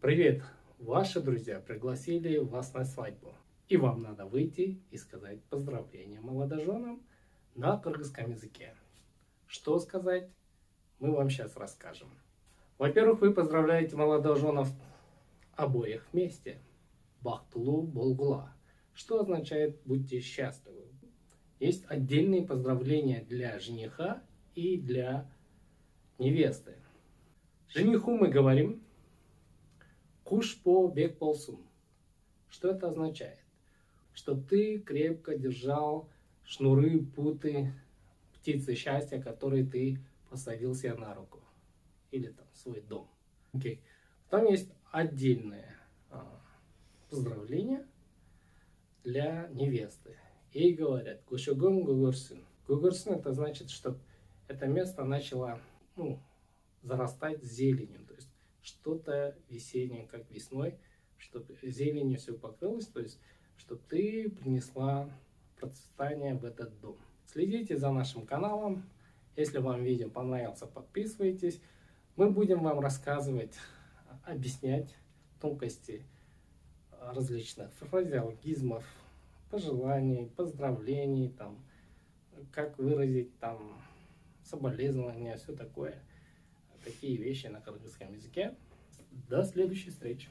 Привет! Ваши друзья пригласили вас на свадьбу. И вам надо выйти и сказать поздравления молодоженам на кыргызском языке. Что сказать, мы вам сейчас расскажем. Во-первых, вы поздравляете молодоженов обоих вместе. Бахтулу болгула, что означает будьте счастливы. Есть отдельные поздравления для жениха и для невесты. Жениху мы говорим «Куш по бек полсун». Что это означает? Что ты крепко держал шнуры, путы, птицы счастья, которые ты посадил себе на руку. Или там свой дом. Okay. Там есть отдельное поздравление для невесты. Ей говорят «Кушугун гугурсун». Гугурсун это значит, что это место начало зарастать зеленью. То есть что-то весеннее, как весной, чтобы зеленью все покрылось, то есть чтобы ты принесла процветание в этот дом. Следите за нашим каналом. Если вам видео понравился, подписывайтесь. Мы будем вам рассказывать, объяснять тонкости различных фразеологизмов, пожеланий, поздравлений, там, как выразить там соболезнования, все такое. Такие вещи на кыргызском языке. До следующей встречи.